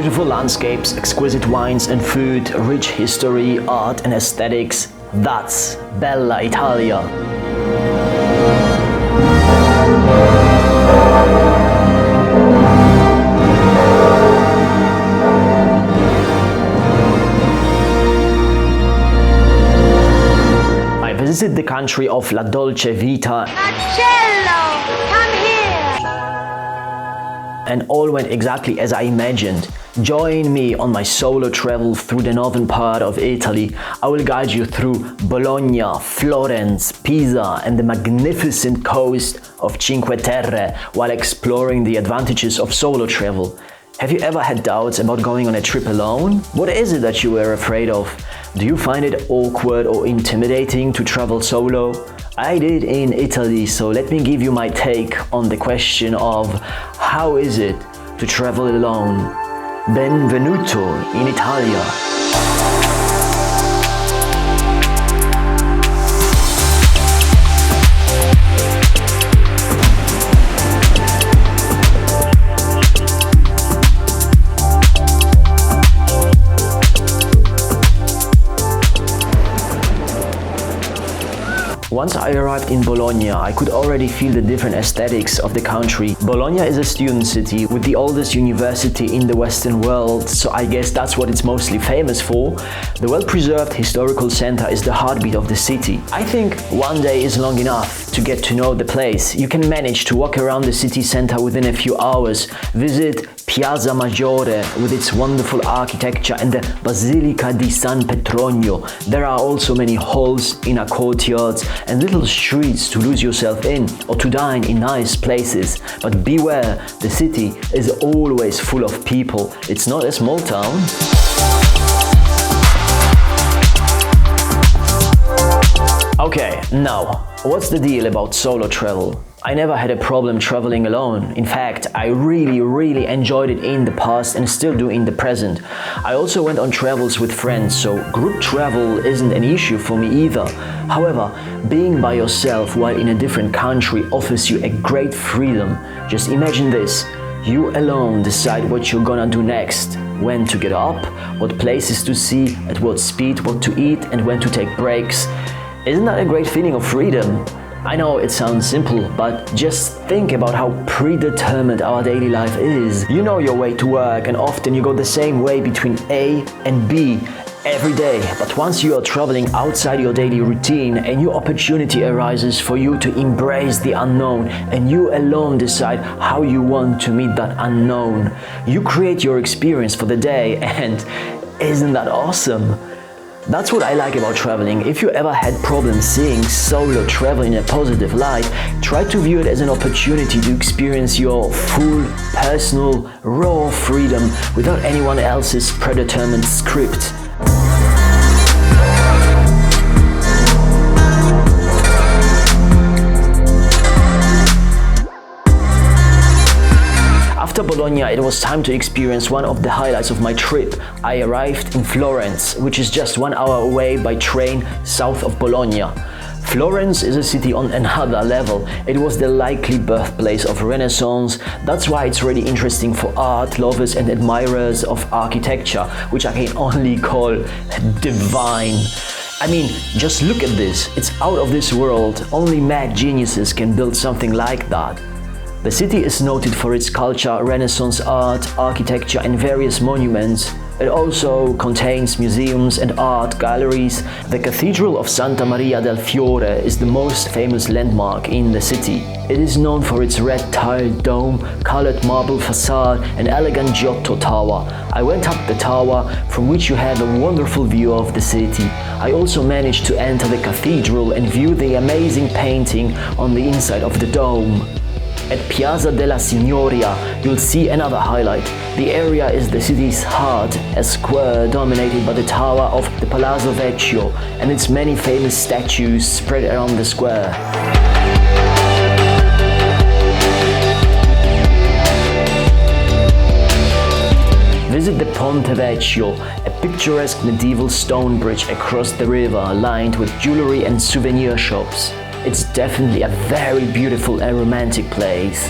Beautiful landscapes, exquisite wines and food, rich history, art and aesthetics. That's Bella Italia. I visited the country of La Dolce Vita. Marcello, come here! And all went exactly as I imagined. Join me on my solo travel through the northern part of Italy. I will guide you through Bologna, Florence, Pisa and the magnificent coast of Cinque Terre while exploring the advantages of solo travel. Have you ever had doubts about going on a trip alone? What is it that you were afraid of? Do you find it awkward or intimidating to travel solo? I did in Italy, so let me give you my take on the question of how is it to travel alone? Benvenuto in Italia. Once I arrived in Bologna, I could already feel the different aesthetics of the country. Bologna is a student city with the oldest university in the Western world, so I guess that's what it's mostly famous for. The well-preserved historical center is the heartbeat of the city. I think one day is long enough to get to know the place. You can manage to walk around the city center within a few hours, visit Piazza Maggiore with its wonderful architecture and the Basilica di San Petronio. There are also many halls, inner courtyards and little streets to lose yourself in or to dine in nice places. But beware, the city is always full of people. It's not a small town. Okay, now, what's the deal about solo travel? I never had a problem traveling alone. In fact, I really enjoyed it in the past and still do in the present. I also went on travels with friends, so group travel isn't an issue for me either. However, being by yourself while in a different country offers you a great freedom. Just imagine this. You alone decide what you're gonna do next, when to get up, what places to see, at what speed, what to eat and when to take breaks. Isn't that a great feeling of freedom? I know it sounds simple, but just think about how predetermined our daily life is. You know your way to work and often you go the same way between A and B every day. But once you are traveling outside your daily routine, a new opportunity arises for you to embrace the unknown and you alone decide how you want to meet that unknown. You create your experience for the day and isn't that awesome? That's what I like about traveling. If you ever had problems seeing solo travel in a positive light, try to view it as an opportunity to experience your full, personal, raw freedom without anyone else's predetermined script. After Bologna, it was time to experience one of the highlights of my trip. I arrived in Florence, which is just 1 hour away by train south of Bologna. Florence is a city on another level. It was the likely birthplace of Renaissance. That's why it's really interesting for art lovers and admirers of architecture, which I can only call divine. I mean, just look at this. It's out of this world. Only mad geniuses can build something like that. The city is noted for its culture, Renaissance art, architecture and various monuments. It also contains museums and art galleries. The Cathedral of Santa Maria del Fiore is the most famous landmark in the city. It is known for its red tiled dome, colored marble facade and elegant Giotto tower. I went up the tower, from which you have a wonderful view of the city. I also managed to enter the cathedral and view the amazing painting on the inside of the dome. At Piazza della Signoria, you'll see another highlight. The area is the city's heart, a square dominated by the tower of the Palazzo Vecchio and its many famous statues spread around the square. Visit the Ponte Vecchio, a picturesque medieval stone bridge across the river lined with jewelry and souvenir shops. It's definitely a very beautiful and romantic place.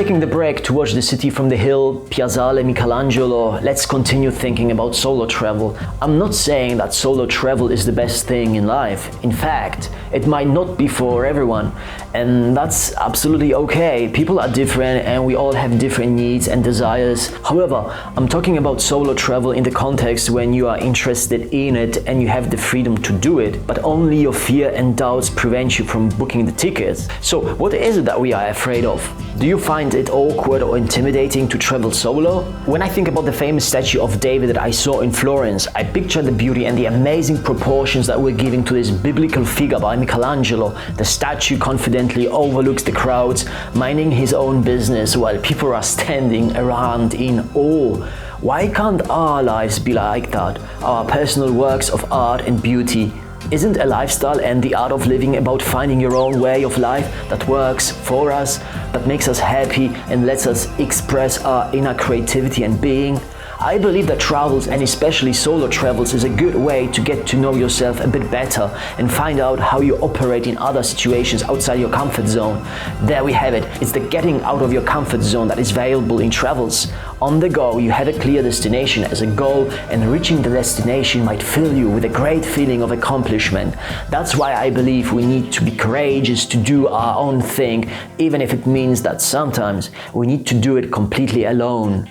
taking the break to watch the city from the hill, Piazzale Michelangelo, let's continue thinking about solo travel. I'm not saying that solo travel is the best thing in life. In fact, it might not be for everyone, and that's absolutely okay. People are different and we all have different needs and desires. However, I'm talking about solo travel in the context when you are interested in it and you have the freedom to do it, but only your fear and doubts prevent you from booking the tickets. So what is it that we are afraid of? Do you find it awkward or intimidating to travel solo? When I think about the famous statue of David that I saw in Florence, I picture the beauty and the amazing proportions that we're giving to this biblical figure by Michelangelo. The statue confidently overlooks the crowds, minding his own business while people are standing around in awe. Why can't our lives be like that? Our personal works of art and beauty. Isn't a lifestyle and the art of living about finding your own way of life that works for us, that makes us happy and lets us express our inner creativity and being? I believe that travels, and especially solo travels, is a good way to get to know yourself a bit better and find out how you operate in other situations outside your comfort zone. There we have it. It's the getting out of your comfort zone that is valuable in travels. On the go, you have a clear destination as a goal, and reaching the destination might fill you with a great feeling of accomplishment. That's why I believe we need to be courageous to do our own thing, even if it means that sometimes we need to do it completely alone.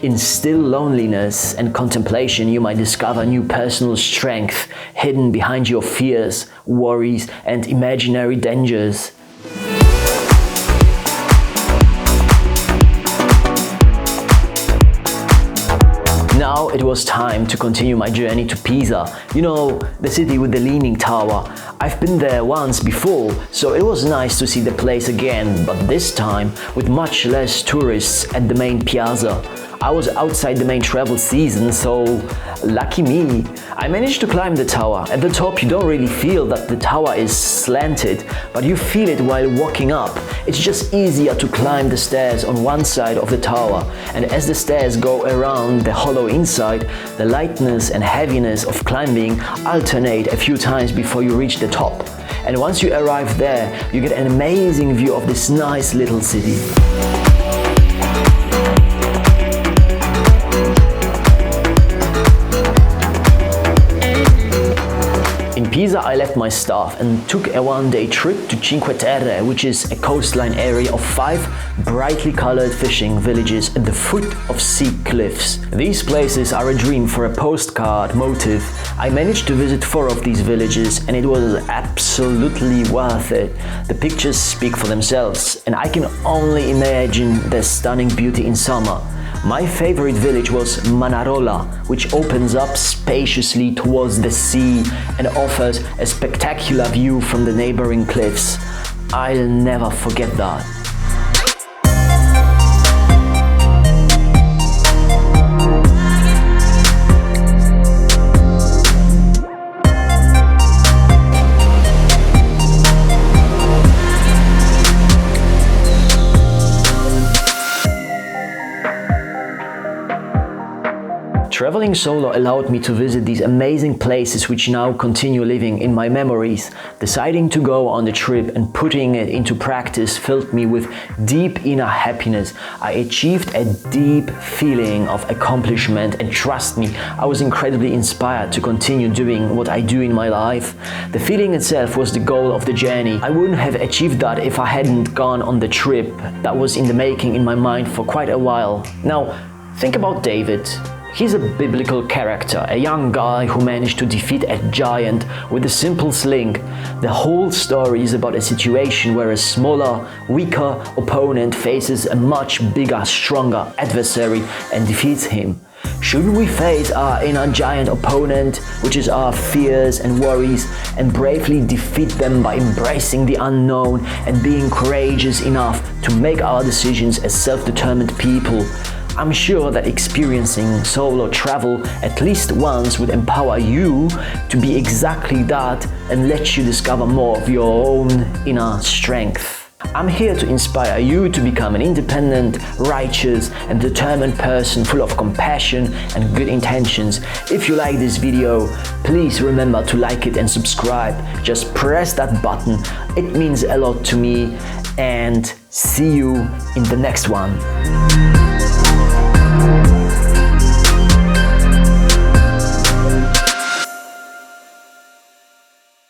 In still loneliness and contemplation, you might discover new personal strength hidden behind your fears, worries, and imaginary dangers. Now it was time to continue my journey to Pisa. You know, the city with the leaning tower. I've been there once before, so it was nice to see the place again, but this time with much less tourists at the main piazza. I was outside the main travel season, so lucky me. I managed to climb the tower. At the top you don't really feel that the tower is slanted, but you feel it while walking up. It's just easier to climb the stairs on one side of the tower, and as the stairs go around the hollow inside, the lightness and heaviness of climbing alternate a few times before you reach the top. And once you arrive there, you get an amazing view of this nice little city. In Pisa, I left my staff and took a one-day trip to Cinque Terre, which is a coastline area of 5 brightly colored fishing villages at the foot of sea cliffs. These places are a dream for a postcard motive. I managed to visit 4 of these villages and it was absolutely worth it. The pictures speak for themselves and I can only imagine their stunning beauty in summer. My favorite village was Manarola, which opens up spaciously towards the sea and offers a spectacular view from the neighboring cliffs. I'll never forget that. Traveling solo allowed me to visit these amazing places which now continue living in my memories. Deciding to go on the trip and putting it into practice filled me with deep inner happiness. I achieved a deep feeling of accomplishment, and trust me, I was incredibly inspired to continue doing what I do in my life. The feeling itself was the goal of the journey. I wouldn't have achieved that if I hadn't gone on the trip that was in the making in my mind for quite a while. Now, think about David. He's a biblical character, a young guy who managed to defeat a giant with a simple sling. The whole story is about a situation where a smaller, weaker opponent faces a much bigger, stronger adversary and defeats him. Shouldn't we face our inner giant opponent, which is our fears and worries, and bravely defeat them by embracing the unknown and being courageous enough to make our decisions as self-determined people? I'm sure that experiencing solo travel at least once would empower you to be exactly that and let you discover more of your own inner strength. I'm here to inspire you to become an independent, righteous, and determined person full of compassion and good intentions. If you like this video, please remember to like it and subscribe. Just press that button. It means a lot to me, and see you in the next one.